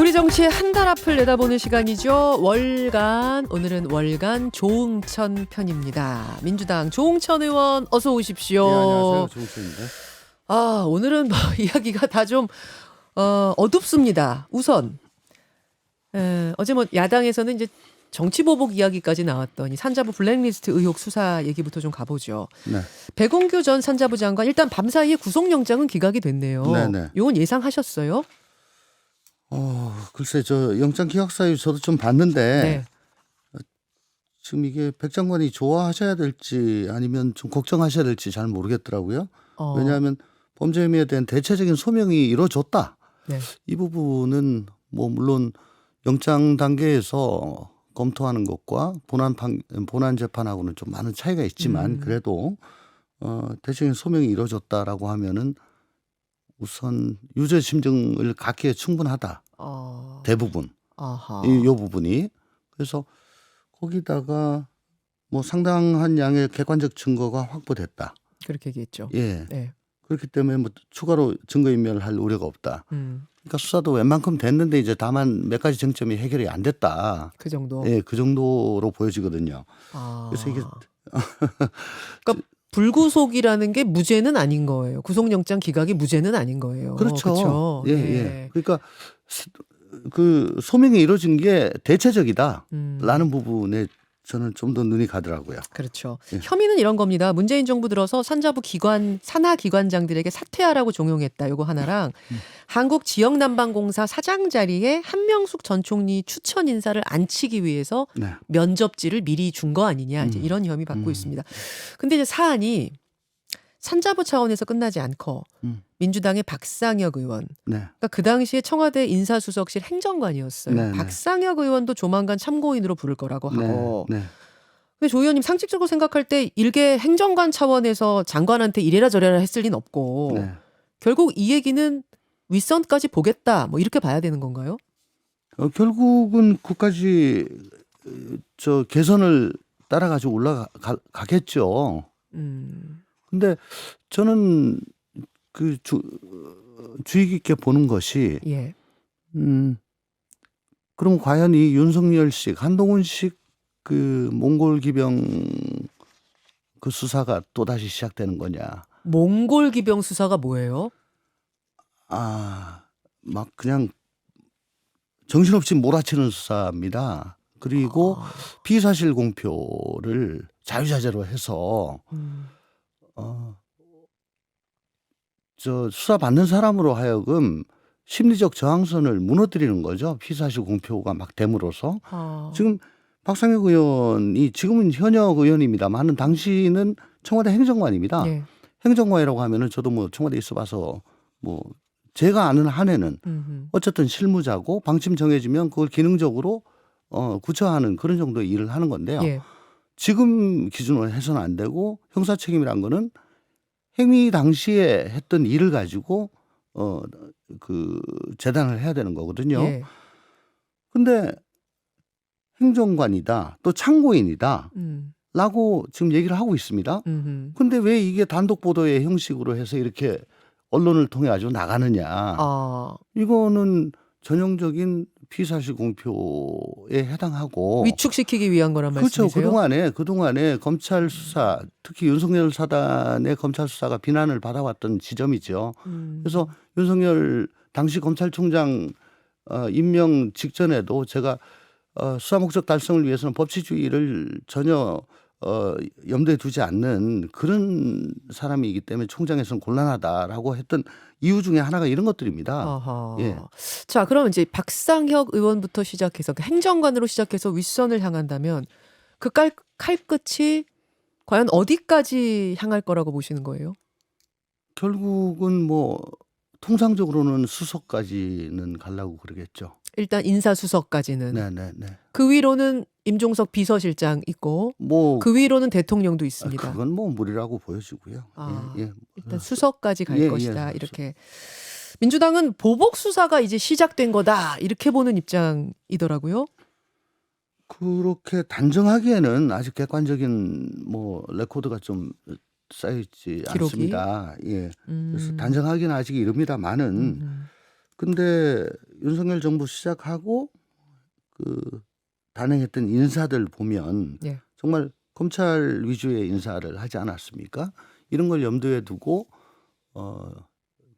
우리 정치의 한 달 앞을 내다보는 시간이죠. 월간, 오늘은 월간 조응천 편입니다. 민주당 조응천 의원 어서 오십시오. 네, 안녕하세요. 조응천입니다. 오늘은 뭐 이야기가 다 좀 어둡습니다. 우선 어제 뭐 야당에서는 이제 정치보복 이야기까지 나왔더니 산자부 블랙리스트 의혹 수사 얘기부터 좀 가보죠. 네. 백운규 전 산자부 장관 일단 밤사이에 구속영장은 기각이 됐네요. 네네. 이건 예상하셨어요? 글쎄 저 영장 기각 사유 저도 좀 봤는데 네. 지금 이게 백 장관이 좋아하셔야 될지 아니면 좀 걱정하셔야 될지 잘 모르겠더라고요. 왜냐하면 범죄 혐의에 대한 대체적인 소명이 이루어졌다. 네. 이 부분은 뭐 물론 영장 단계에서 검토하는 것과 본안 재판하고는 좀 많은 차이가 있지만 그래도 대체적인 소명이 이루어졌다라고 하면은 우선 유죄 심증을 갖기에 충분하다. 대부분 아하. 이 부분이 그래서 거기다가 뭐 상당한 양의 객관적 증거가 확보됐다. 그렇게 얘기했죠. 예. 네. 그렇기 때문에 뭐 추가로 증거인멸을 할 우려가 없다. 그러니까 수사도 웬만큼 됐는데 이제 다만 몇 가지 쟁점이 해결이 안 됐다. 그 정도. 예, 그 정도로 보여지거든요. 그래서 이게 그러니까 불구속이라는 게 무죄는 아닌 거예요. 구속영장 기각이 무죄는 아닌 거예요. 그렇죠. 그쵸? 예, 예. 그러니까 그 소명이 이루어진 게 대체적이다라는 부분에 저는 좀 더 눈이 가더라고요. 그렇죠. 예. 혐의는 이런 겁니다. 문재인 정부 들어서 산자부 산하 기관장들에게 사퇴하라고 종용했다. 요거 하나랑 한국지역난방공사 사장 자리에 한명숙 전 총리 추천 인사를 앉히기 위해서 네. 면접지를 미리 준 거 아니냐. 이제 이런 혐의 받고 있습니다. 근데 이제 사안이 산자부 차원에서 끝나지 않고 민주당의 박상혁 의원, 네. 그러니까 그 당시에 청와대 인사수석실 행정관이었어요. 네, 네. 박상혁 의원도 조만간 참고인으로 부를 거라고 하고. 네. 근데 조 의원님 상식적으로 생각할 때 일개 행정관 차원에서 장관한테 이래라 저래라 했을 리는 없고 네. 결국 이 얘기는 윗선까지 보겠다 뭐 이렇게 봐야 되는 건가요? 결국은 그까지 저 개선을 따라 가지고 올라가겠죠. 근데 저는 그 주의 깊게 보는 것이 예. 그럼 과연 이 윤석열식, 한동훈식 그 몽골 기병 그 수사가 또 다시 시작되는 거냐? 몽골 기병 수사가 뭐예요? 막 그냥 정신없이 몰아치는 수사입니다. 그리고 피의사실 공표를 자유자재로 해서 저 수사 받는 사람으로 하여금 심리적 저항선을 무너뜨리는 거죠. 피의사실 공표가 막 됨으로써. 지금 박상혁 의원이 지금은 현역 의원입니다만 당시는 청와대 행정관입니다. 예. 행정관이라고 하면은 저도 뭐 청와대에 있어봐서 뭐 제가 아는 한에는 어쨌든 실무자고 방침 정해지면 그걸 기능적으로 구처하는 그런 정도의 일을 하는 건데요. 예. 지금 기준으로 해서는 안 되고 형사 책임이란 거는 행위 당시에 했던 일을 가지고 그 재단을 해야 되는 거거든요. 예. 근데 행정관이다 또 참고인이다 라고 지금 얘기를 하고 있습니다. 근데 왜 이게 단독 보도의 형식으로 해서 이렇게 언론을 통해 가지고 나가느냐. 이거는 전형적인 피의사실 공표에 해당하고 위축시키기 위한 거란 그렇죠. 말씀이세요? 그동안에 검찰 수사, 특히 윤석열 사단의 검찰 수사가 비난을 받아왔던 지점이죠. 그래서 윤석열 당시 검찰총장 임명 직전에도 제가 수사 목적 달성을 위해서는 법치주의를 전혀 염두에 두지 않는 그런 사람이기 때문에 총장에서는 곤란하다라고 했던 이유 중에 하나가 이런 것들입니다. 아하. 예. 자, 그럼 이제 박상혁 의원부터 시작해서 행정관으로 시작해서 윗선을 향한다면 그 칼끝이 과연 어디까지 향할 거라고 보시는 거예요? 결국은 뭐 통상적으로는 수석까지는 가려고 그러겠죠. 일단 인사수석까지는. 네네네. 그 위로는 임종석 비서실장 있고 뭐 그 위로는 대통령도 있습니다. 그건 뭐 무리라고 보여지고요. 예. 일단 수석까지 갈 예, 것이다. 예. 이렇게. 민주당은 보복 수사가 이제 시작된 거다. 이렇게 보는 입장이더라고요. 그렇게 단정하기에는 아직 객관적인 뭐 레코드가 좀 쌓여있지 기록이? 않습니다. 예. 그래서 단정하기는 아직 이릅니다만은 근데 윤석열 정부 시작하고 그 단행했던 인사들 보면 예. 정말 검찰 위주의 인사를 하지 않았습니까? 이런 걸 염두에 두고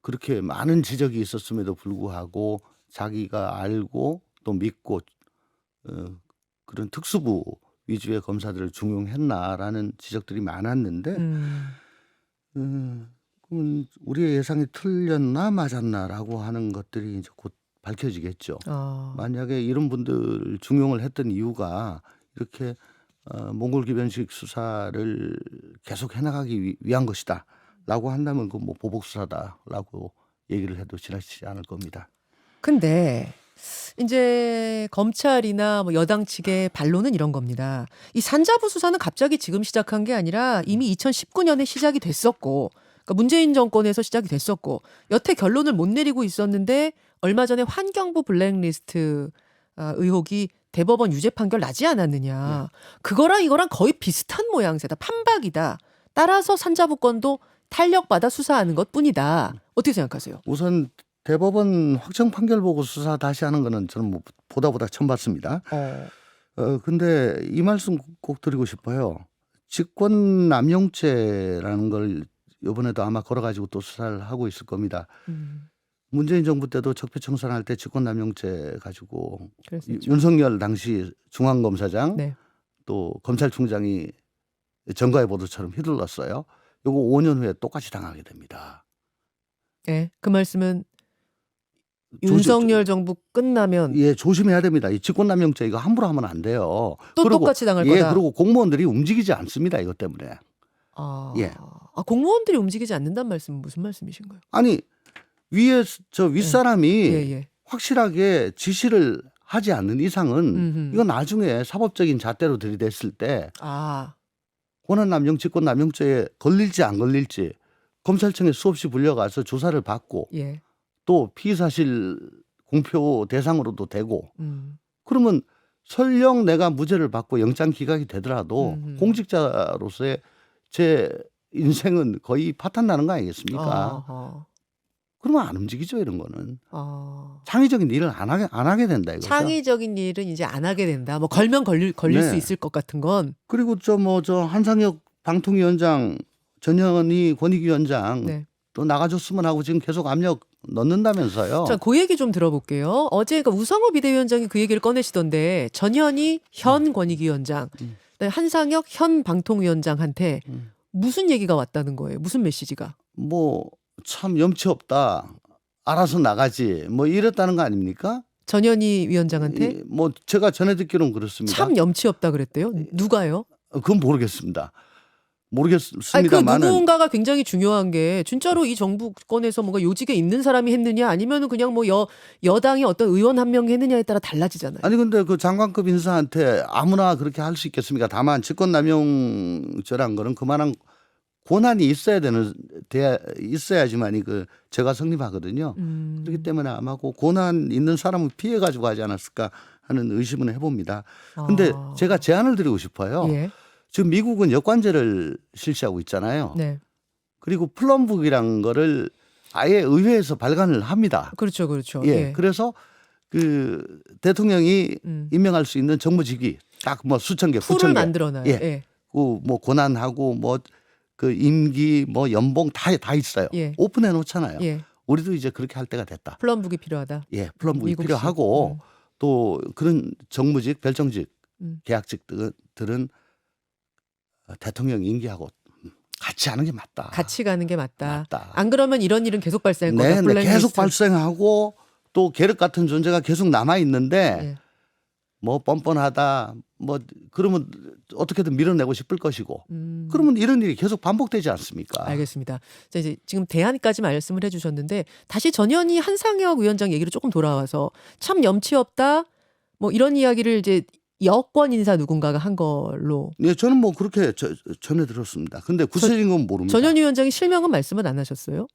그렇게 많은 지적이 있었음에도 불구하고 자기가 알고 또 믿고 그런 특수부 위주의 검사들을 중용했나라는 지적들이 많았는데 그러면 우리의 예상이 틀렸나 맞았나라고 하는 것들이 이제 곧 밝혀지겠죠. 만약에 이런 분들 중용을 했던 이유가 이렇게 몽골 기변식 수사를 계속 해나가기 위한 것이다라고 한다면 그 뭐 보복 수사다라고 얘기를 해도 지나치지 않을 겁니다. 근데 이제 검찰이나 뭐 여당 측의 반론은 이런 겁니다. 이 산자부 수사는 갑자기 지금 시작한 게 아니라 이미 2019년에 시작이 됐었고, 그러니까 문재인 정권에서 시작이 됐었고, 여태 결론을 못 내리고 있었는데 얼마 전에 환경부 블랙리스트 의혹이 대법원 유죄 판결 나지 않았느냐. 그거랑 이거랑 거의 비슷한 모양새다. 판박이다. 따라서 산자부 건도 탄력받아 수사하는 것뿐이다. 어떻게 생각하세요? 우선 대법원 확정 판결 보고 수사 다시 하는 거는 저는 뭐 보다 처음 봤습니다. 근데 이 말씀 꼭 드리고 싶어요. 직권 남용죄라는 걸 이번에도 아마 걸어가지고 또 수사를 하고 있을 겁니다. 문재인 정부 때도 적폐청산할 때 직권 남용죄 가지고 그랬었죠. 윤석열 당시 중앙검사장 네. 또 검찰총장이 정가의 보도처럼 휘둘렀어요. 요거 5년 후에 똑같이 당하게 됩니다. 네. 그 말씀은 윤석열 정부 끝나면 예, 조심해야 됩니다. 이 직권남용죄 이거 함부로 하면 안 돼요. 또 그리고, 똑같이 당할 예, 거다. 그리고 공무원들이 움직이지 않습니다. 이것 때문에. 예. 공무원들이 움직이지 않는다는 말씀은 무슨 말씀이신 거예요? 아니 위에 저 윗사람이 예. 확실하게 지시를 하지 않는 이상은 이건 나중에 사법적인 잣대로 들이댔을 때 권한남용, 직권남용죄에 걸릴지 안 걸릴지 검찰청에 수없이 불려가서 조사를 받고 예. 또 피의사실 공표 대상으로도 되고 그러면 설령 내가 무죄를 받고 영장 기각이 되더라도 공직자로서의 제 인생은 거의 파탄나는 거 아니겠습니까? 그러면 안 움직이죠 이런 거는. 창의적인 일을 안 하게 된다 이거죠. 창의적인 일은 이제 안 하게 된다. 뭐 걸면 걸릴 네. 수 있을 것 같은 건. 그리고 저 한상혁 방통위원장, 전현희 권익위원장 네. 또 나가줬으면 하고 지금 계속 압력 넣는다면서요. 자, 그 얘기 좀 들어볼게요. 어제 그 우상호 비대위원장이 그 얘기를 꺼내시던데 전현희 현 권익위원장, 그다음에 한상혁 현 방통위원장한테 무슨 얘기가 왔다는 거예요? 무슨 메시지가? 뭐 참 염치 없다. 알아서 나가지. 뭐 이랬다는 거 아닙니까? 전현희 위원장한테? 뭐 제가 전해 듣기로는 그렇습니다. 참 염치 없다 그랬대요. 누가요? 그건 모르겠습니다. 아니, 그 모르겠습니다만은 누군가가 굉장히 중요한 게 진짜로 이 정부권에서 뭔가 요직에 있는 사람이 했느냐 아니면은 그냥 뭐 여당의 어떤 의원 한 명이 했느냐에 따라 달라지잖아요. 아니 근데 그 장관급 인사한테 아무나 그렇게 할 수 있겠습니까? 다만 직권남용죄란 거는 그만한 권한이 있어야지만이 그 죄가 성립하거든요. 그렇기 때문에 아마 그 권한 있는 사람을 피해 가지고 하지 않았을까 하는 의심은 해봅니다. 근데 제가 제안을 드리고 싶어요. 예. 지금 미국은 여권제를 실시하고 있잖아요. 네. 그리고 플럼북이란 거를 아예 의회에서 발간을 합니다. 그렇죠. 예. 그래서 그 대통령이 임명할 수 있는 정무직위 딱 뭐 수천 개, 풀을 9천 개. 만들어놔요. 예. 예. 그 뭐 권한하고 뭐 그 임기 뭐 연봉 다 있어요. 예. 오픈해 놓잖아요. 예. 우리도 이제 그렇게 할 때가 됐다. 플럼북이 필요하다. 예. 플럼북이 미국식. 필요하고 또 그런 정무직, 별정직, 계약직들은 대통령 임기하고 같이 하는 게 맞다. 같이 가는 게 맞다. 맞다. 안 그러면 이런 일은 계속 발생할 거다. 네, 블랙리스트. 계속 발생하고 또 계륵 같은 존재가 계속 남아 있는데 예. 뭐 뻔뻔하다 뭐 그러면 어떻게든 밀어내고 싶을 것이고 그러면 이런 일이 계속 반복되지 않습니까? 알겠습니다. 자, 이제 지금 대안까지 말씀을 해주셨는데 다시 전현희 한상혁 위원장 얘기로 조금 돌아와서 참 염치 없다 뭐 이런 이야기를 이제 여권 인사 누군가가 한 걸로. 네, 저는 뭐 그렇게 전해 들었습니다. 근데 구체적인 건 모릅니다. 전현희 위원장이 실명은 말씀은 안 하셨어요?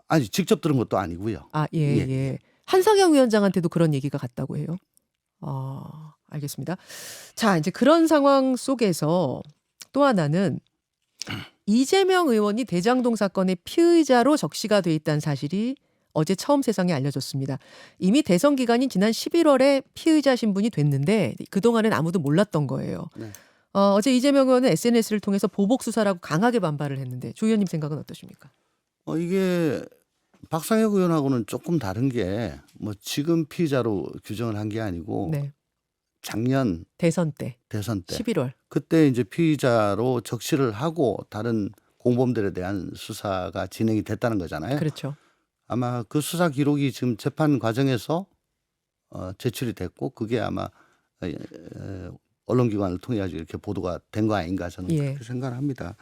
아니 직접 들은 것도 아니고요. 예. 한상혁 위원장한테도 그런 얘기가 갔다고 해요. 알겠습니다. 자, 이제 그런 상황 속에서 또 하나는 이재명 의원이 대장동 사건의 피의자로 적시가 돼 있다는 사실이 어제 처음 세상에 알려졌습니다. 이미 대선 기간인 지난 11월에 피의자 신분이 됐는데 그동안은 아무도 몰랐던 거예요. 네. 어제 이재명 의원은 SNS를 통해서 보복 수사라고 강하게 반발을 했는데 조 의원님 생각은 어떠십니까? 이게 박상혁 의원하고는 조금 다른 게 뭐 지금 피의자로 규정을 한 게 아니고 네. 작년 대선 때 대선 때 11월. 그때 이제 피의자로 적시를 하고 다른 공범들에 대한 수사가 진행이 됐다는 거잖아요. 그렇죠. 아마 그 수사 기록이 지금 재판 과정에서 제출이 됐고 그게 아마 언론기관을 통해 가지고 이렇게 보도가 된 거 아닌가 저는 예. 그렇게 생각을 합니다.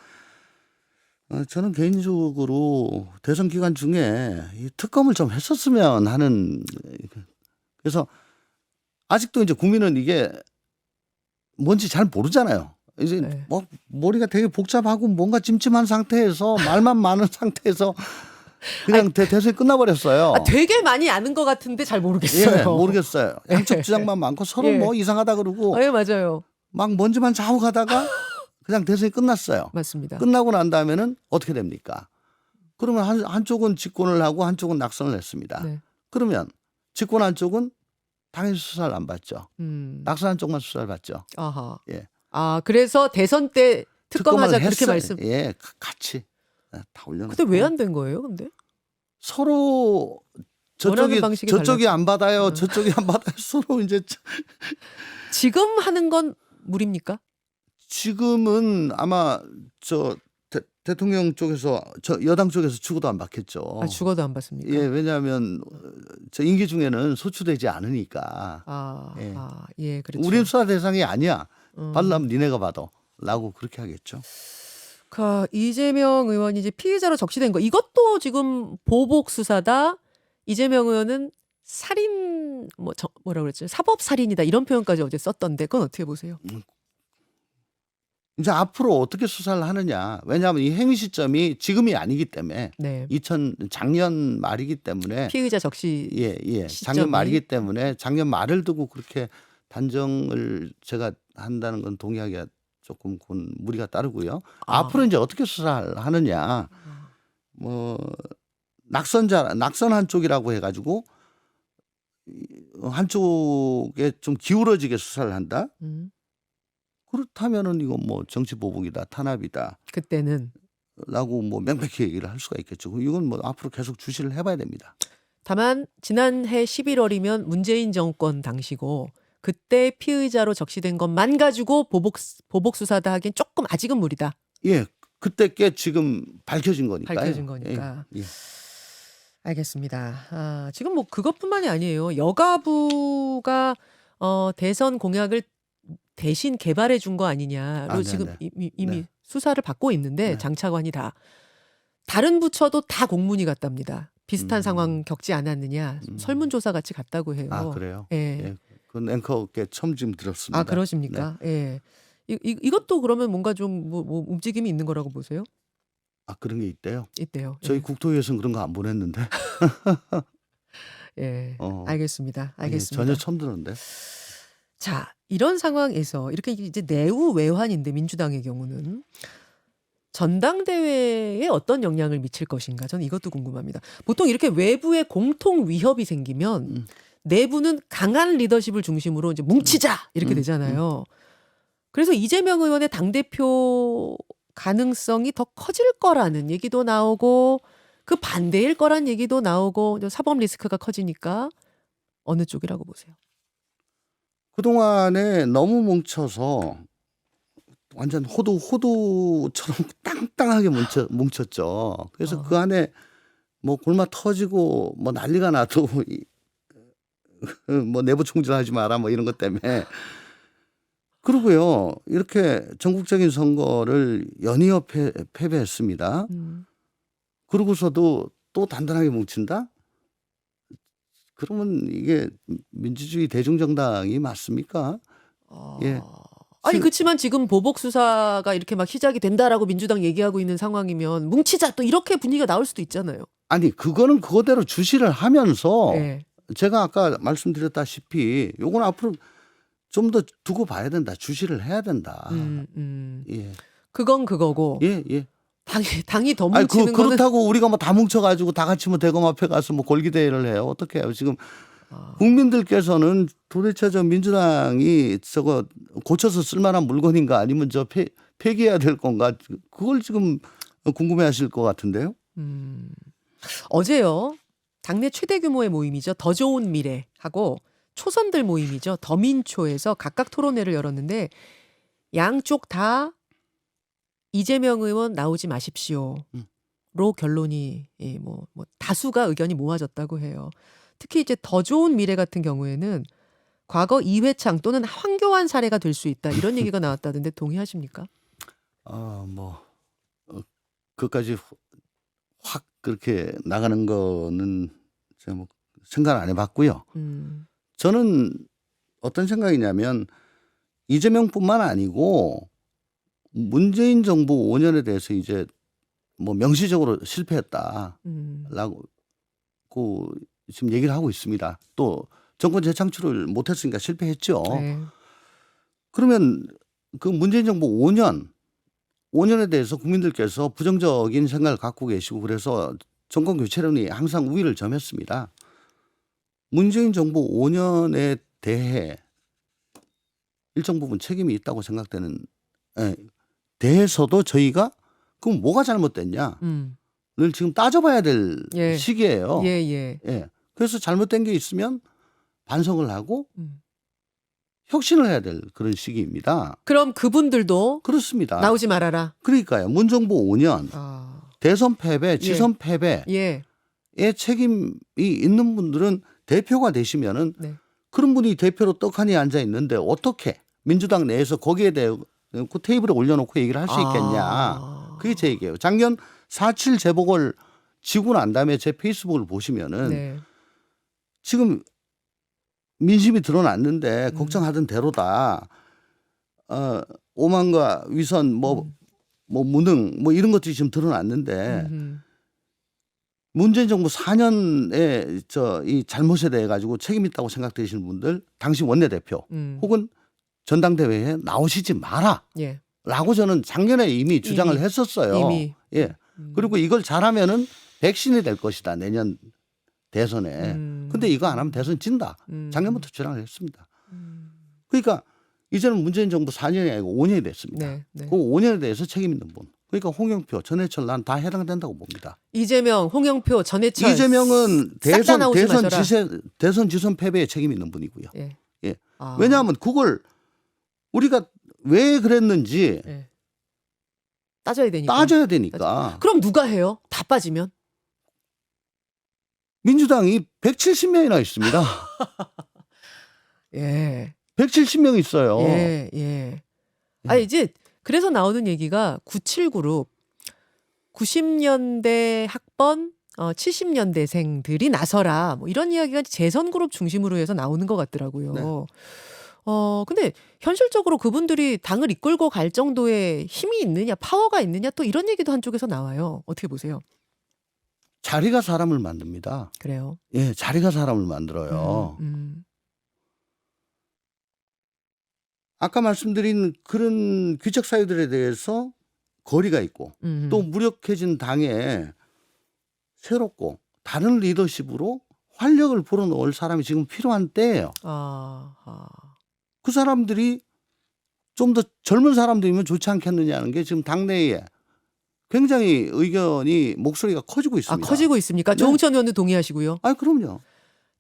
저는 개인적으로 대선 기간 중에 이 특검을 좀 했었으면 하는 그래서 아직도 이제 국민은 이게 뭔지 잘 모르잖아요. 이제 네. 뭐 머리가 되게 복잡하고 뭔가 찜찜한 상태에서 말만 많은 상태에서 그냥 대선이 끝나버렸어요. 되게 많이 아는 것 같은데 잘 예, 모르겠어요. 모르겠어요. 양쪽 주장만 많고 서로 예. 뭐 이상하다 그러고 예, 맞아요. 막 먼지만 자욱하다가 그냥 대선이 끝났어요. 맞습니다. 끝나고 난 다음에는 어떻게 됩니까? 그러면 한쪽은 집권을 하고 한쪽은 낙선을 했습니다. 네. 그러면 집권 한쪽은 당연히 수사를 안 받죠. 낙선한 쪽만 수사를 받죠. 아하. 예. 그래서 대선 때 특검하자 그렇게 했어요. 말씀. 예, 같이 다 올려놓고. 근데 왜 안 된 거예요, 근데? 서로 원하는 방식이 저쪽이 안 받아요. 어. 저쪽이 안 받아요. 서로 이제 지금 하는 건 무리입니까? 지금은 아마 대통령 쪽에서 여당 쪽에서 죽어도 안 받겠죠. 죽어도 안 받습니까? 예, 왜냐하면 저 임기 중에는 소추되지 않으니까. 예, 그렇죠. 우린 수사 대상이 아니야. 받으려면 니네가 받아라고 그렇게 하겠죠. 이재명 의원이 이제 피의자로 적시된 거 이것도 지금 보복 수사다. 이재명 의원은 살인 뭐라 그랬죠? 사법 살인이다 이런 표현까지 어제 썼던데 그건 어떻게 보세요? 이제 앞으로 어떻게 수사를 하느냐. 왜냐하면 이 행위 시점이 지금이 아니기 때문에 네. 작년 말이기 때문에 피의자 적시 예. 시점이. 작년 말이기 때문에 작년 말을 두고 그렇게 단정을 제가 한다는 건 동의하기가 조금 그건 무리가 따르고요. 앞으로 이제 어떻게 수사를 하느냐. 뭐 낙선 한쪽이라고 해가지고 한쪽에 좀 기울어지게 수사를 한다. 그렇다면은 이건 뭐 정치 보복이다, 탄압이다. 그때는 라고 뭐 명백히 얘기를 할 수가 있겠죠. 이건 뭐 앞으로 계속 주시를 해봐야 됩니다. 다만 지난해 11월이면 문재인 정권 당시고 그때 피의자로 적시된 것만 가지고 보복 수사다 하기엔 조금 아직은 무리다. 예, 그때 게 지금 밝혀진 거니까요. 밝혀진 거니까. 예. 알겠습니다. 지금 뭐 그것뿐만이 아니에요. 여가부가 대선 공약을 대신 개발해 준 거 아니냐로 지금 이미 네. 수사를 받고 있는데 네. 장차관이 다 다른 부처도 다 공문이 갔답니다. 비슷한 상황 겪지 않았느냐 설문조사 같이 갔다고 해요. 그래요? 예. 예. 그건 앵커께 처음 지금 들었습니다. 그러십니까? 네. 예. 이것도 그러면 뭔가 좀 뭐 움직임이 있는 거라고 보세요? 그런 게 있대요. 있대요. 저희 예. 국토위에서는 그런 거 안 보냈는데. 예. 알겠습니다. 전혀 처음 들었는데. 자, 이런 상황에서 이렇게 이제 내후 외환인데 민주당의 경우는 전당대회에 어떤 영향을 미칠 것인가? 저는 이것도 궁금합니다. 보통 이렇게 외부의 공통 위협이 생기면 내부는 강한 리더십을 중심으로 이제 뭉치자 이렇게 되잖아요. 그래서 이재명 의원의 당대표 가능성이 더 커질 거라는 얘기도 나오고 그 반대일 거란 얘기도 나오고 사법 리스크가 커지니까 어느 쪽이라고 보세요? 그동안에 너무 뭉쳐서 완전 호두처럼 땅땅하게 뭉쳤죠. 그래서 그 안에 뭐 골마 터지고 뭐 난리가 나도 뭐 내부 총질하지 마라 뭐 이런 것 때문에 그러고요. 이렇게 전국적인 선거를 연이어 패배했습니다. 그러고서도 또 단단하게 뭉친다? 그러면 이게 민주주의 대중정당이 맞습니까? 예. 아니 그렇지만 지금 보복 수사가 이렇게 막 시작이 된다라고 민주당 얘기하고 있는 상황이면 뭉치자 또 이렇게 분위기가 나올 수도 있잖아요. 아니 그거는 그거대로 주시를 하면서 네. 제가 아까 말씀드렸다시피 요건 앞으로 좀 더 두고 봐야 된다. 주시를 해야 된다. 예. 그건 그거고. 예. 당이 더 아니 뭉치는 거는 그렇다고 우리가 뭐 다 뭉쳐가지고 다 같이 뭐 대검 앞에 가서 뭐 골기대회를 해요. 어떻게 해요? 지금 아, 국민들께서는 도대체 저 민주당이 저거 고쳐서 쓸만한 물건인가 아니면 저 폐기해야 될 건가 그걸 지금 궁금해하실 것 같은데요. 음. 어제요. 당내 최대 규모의 모임이죠. 더 좋은 미래하고 초선들 모임이죠. 더민초에서 각각 토론회를 열었는데 양쪽 다 이재명 의원 나오지 마십시오로 결론이 뭐 다수가 의견이 모아졌다고 해요. 특히 이제 더 좋은 미래 같은 경우에는 과거 이회창 또는 황교안 사례가 될 수 있다 이런 얘기가 나왔다던데 동의하십니까? 뭐 그까지 확 그렇게 나가는 거는 제가 뭐 생각 안 해봤고요. 저는 어떤 생각이냐면 이재명뿐만 아니고 문재인 정부 5년에 대해서 이제 뭐 명시적으로 실패했다라고 지금 얘기를 하고 있습니다. 또 정권 재창출을 못했으니까 실패했죠. 네. 그러면 그 문재인 정부 5년에 대해서 국민들께서 부정적인 생각을 갖고 계시고 그래서 정권 교체론이 항상 우위를 점했습니다. 문재인 정부 5년에 대해 일정 부분 책임이 있다고 생각되는 대해서도 저희가 그럼 뭐가 잘못됐냐? 를 지금 따져봐야 될 예. 시기예요. 예. 그래서 잘못된 게 있으면 반성을 하고 혁신을 해야 될 그런 시기입니다. 그럼 그분들도 그렇습니다. 나오지 말아라. 그러니까요. 문정부 5년 대선 패배, 지선 패배에 예. 책임이 있는 분들은 대표가 되시면은 네. 그런 분이 대표로 떡하니 앉아 있는데 어떻게 민주당 내에서 거기에 대해 그 테이블에 올려놓고 얘기를 할 수 있겠냐. 그게 제 얘기예요. 작년 4.7 재보궐 지고 난 다음에 제 페이스북을 보시면은 네. 지금 민심이 드러났는데 걱정하던 대로다. 오만과 위선 뭐 무능 뭐 이런 것들이 지금 드러났는데 문재인 정부 4년의 이 잘못에 대해 가지고 책임 있다고 생각되시는 분들 당시 원내대표 혹은 전당대회에 나오시지 마라. 예. 라고 저는 작년에 이미 주장을 했었어요. 이미. 예. 그리고 이걸 잘하면은 백신이 될 것이다. 내년 대선에. 근데 이거 안 하면 대선 진다. 작년부터 주장을 했습니다. 그러니까 이제는 문재인 정부 4년이 아니고 5년이 됐습니다. 네. 그 5년에 대해서 책임 있는 분. 그러니까 홍영표, 전해철 난 다 해당된다고 봅니다. 이재명, 홍영표, 전해철. 이재명은 싹다 나오지 마셔라. 대선 지선 패배에 책임 있는 분이고요. 예. 예. 왜냐하면 그걸 우리가 왜 그랬는지 예. 따져야 되니까. 따져야 되니까. 그럼 누가 해요? 다 빠지면? 민주당이 170명이나 있습니다. 예. 170명 있어요. 예. 아 이제 그래서 나오는 얘기가 97그룹 90년대 학번 70년대생들이 나서라 뭐 이런 이야기가 재선 그룹 중심으로 해서 나오는 것 같더라고요. 네. 근데 현실적으로 그분들이 당을 이끌고 갈 정도의 힘이 있느냐, 파워가 있느냐 또 이런 얘기도 한쪽에서 나와요. 어떻게 보세요? 자리가 사람을 만듭니다. 그래요. 예, 자리가 사람을 만들어요. 아까 말씀드린 그런 귀책 사유들에 대해서 거리가 있고 또 무력해진 당에 새롭고 다른 리더십으로 활력을 불어넣을 사람이 지금 필요한 때예요. 그 사람들이 좀 더 젊은 사람들이면 좋지 않겠느냐는 게 지금 당내에 굉장히 의견이 목소리가 커지고 있습니다. 커지고 있습니까? 네. 조홍천 의원도 동의하시고요. 그럼요.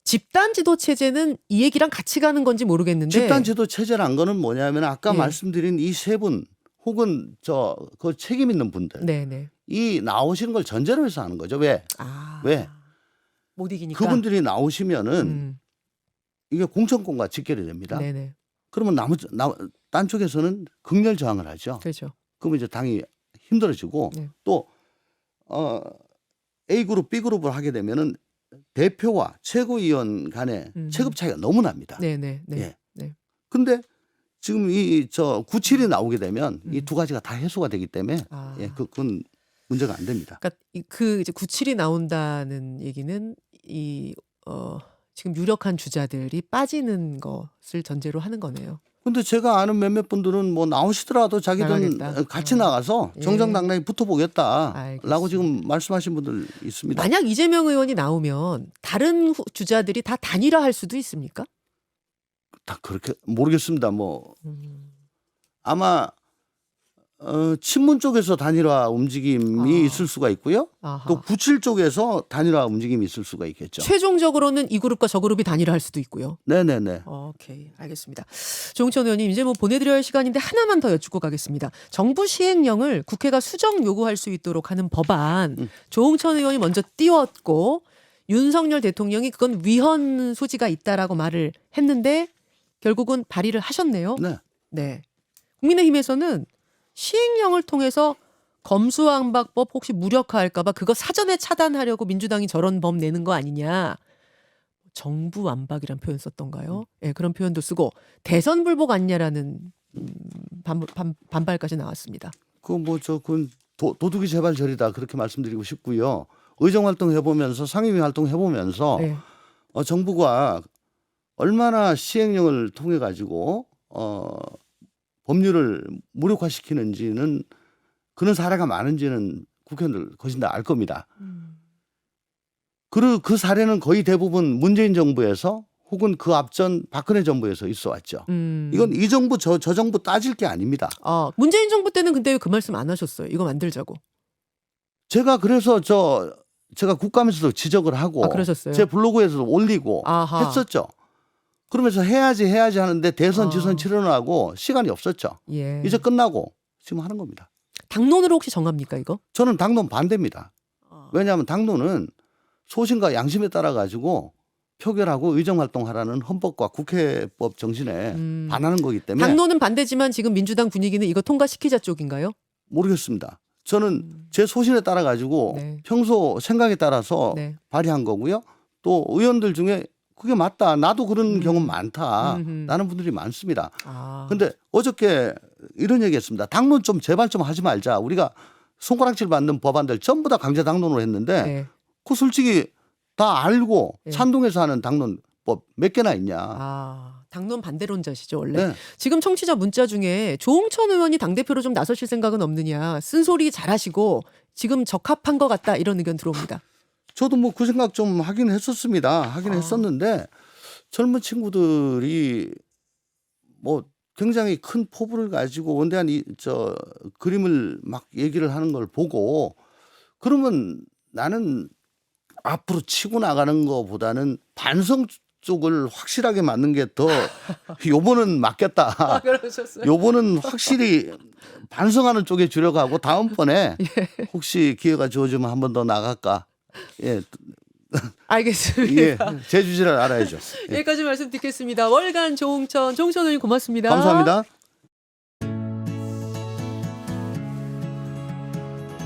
집단 지도 체제는 이 얘기랑 같이 가는 건지 모르겠는데 집단 지도 체제란 거는 뭐냐면 아까 예. 말씀드린 이 세 분 혹은 그 책임 있는 분들 네네. 이 나오시는 걸 전제로 해서 하는 거죠. 왜? 왜? 못 이기니까. 그분들이 나오시면은 이게 공천권과 직결이 됩니다. 네네. 그러면 딴 쪽에서는 극렬 저항을 하죠. 그렇죠. 그러면 이제 당이 힘들어지고 네. 또 A그룹, B그룹을 하게 되면은 대표와 최고위원 간의 체급 차이가 너무 납니다. 네네. 예. 네. 근데 지금 97이 나오게 되면 이 두 가지가 다 해소가 되기 때문에 예, 그건 문제가 안 됩니다. 그러니까 그 이제 97이 나온다는 얘기는 지금 유력한 주자들이 빠지는 것을 전제로 하는 거네요. 근데 제가 아는 몇몇 분들은 뭐 나오시더라도 자기들은 나가겠다. 같이 나가서 예. 정정당당히 붙어보겠다라고 알겠습니다. 지금 말씀하신 분들 있습니다. 만약 이재명 의원이 나오면 다른 주자들이 다 단일화할 수도 있습니까? 다 그렇게 모르겠습니다. 뭐 음. 아마 친문 쪽에서 단일화 움직임이 아. 있을 수가 있고요. 아하. 또 97 쪽에서 단일화 움직임이 있을 수가 있겠죠. 최종적으로는 이 그룹과 저 그룹이 단일화할 수도 있고요. 네네네. 오케이, 알겠습니다. 조홍천 의원님, 이제 뭐 보내드려야 할 시간인데 하나만 더 여쭙고 가겠습니다. 정부 시행령을 국회가 수정 요구할 수 있도록 하는 법안, 조홍천 의원이 먼저 띄웠고 윤석열 대통령이 그건 위헌 소지가 있다라고 말을 했는데 결국은 발의를 하셨네요. 네. 네. 국민의힘에서는 시행령을 통해서 검수완박법 혹시 무력화할까봐 그거 사전에 차단하려고 민주당이 저런 법 내는 거 아니냐. 정부 완박이란 표현 썼던가요? 예, 그런 표현도 쓰고 대선 불복 아니냐라는 반발까지 나왔습니다. 그건 도둑이 제발저리다 그렇게 말씀드리고 싶고요. 의정 활동 해보면서 상임위 활동 해보면서 네. 정부가 얼마나 시행령을 통해 가지고 법률을 무력화시키는지는 그런 사례가 많은지는 국회의원들 거진 다 알 겁니다. 그 사례는 거의 대부분 문재인 정부에서 혹은 그 앞전 박근혜 정부에서 있어 왔죠. 이건 이 정부 저 정부 따질 게 아닙니다. 문재인 정부 때는 근데 왜 그 말씀 안 하셨어요? 이거 만들자고. 제가 그래서 제가 국감에서도 지적을 하고 그러셨어요? 제 블로그에서도 올리고 아하. 했었죠. 그러면서 해야지 하는데 대선 아. 지선 치르느라고 시간이 없었죠. 예. 이제 끝나고 지금 하는 겁니다. 당론으로 혹시 정합니까 이거? 저는 당론 반대입니다. 왜냐하면 당론은 소신과 양심에 따라 가지고 표결하고 의정활동하라는 헌법과 국회법 정신에 반하는 거기 때문에 당론은 반대지만 지금 민주당 분위기는 이거 통과시키자 쪽인가요? 모르겠습니다. 저는 제 소신에 따라 가지고 네. 평소 생각에 따라서 네. 발의한 거고요. 또 의원들 중에 그게 맞다. 나도 그런 경험 많다. 라는 분들이 많습니다. 근데 어저께 이런 얘기했습니다. 당론 좀 제발 좀 하지 말자. 우리가 손가락질 받는 법안들 전부 다 강제 당론으로 했는데 네. 그 솔직히 다 알고 네. 찬동에서 하는 당론법 몇 개나 있냐. 당론 반대론자시죠 원래. 네. 지금 청취자 문자 중에 조홍천 의원이 당대표로 좀 나서실 생각은 없느냐. 쓴소리 잘하시고 지금 적합한 것 같다 이런 의견 들어옵니다. 저도 뭐 그 생각 좀 하긴 했었습니다. 하긴 했었는데 젊은 친구들이 뭐 굉장히 큰 포부를 가지고 원대한 그림을 막 얘기를 하는 걸 보고 그러면 나는 앞으로 치고 나가는 것보다는 반성 쪽을 확실하게 맞는 게 더 요번은 맞겠다. 그러셨어요? 요번은 확실히 반성하는 쪽에 주려고 하고 다음번에 혹시 기회가 주어지면 한 번 더 나갈까. 예, 알겠습니다. 예, 제 주제를 알아야죠. 예. 여기까지 말씀 듣겠습니다. 월간 조홍천 의원님 고맙습니다. 감사합니다.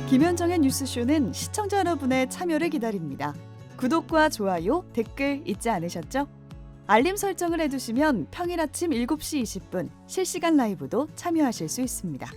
김현정의 뉴스쇼는 시청자 여러분의 참여를 기다립니다. 구독과 좋아요, 댓글 잊지 않으셨죠? 알림 설정을 해두시면 평일 아침 7시 20분 실시간 라이브도 참여하실 수 있습니다.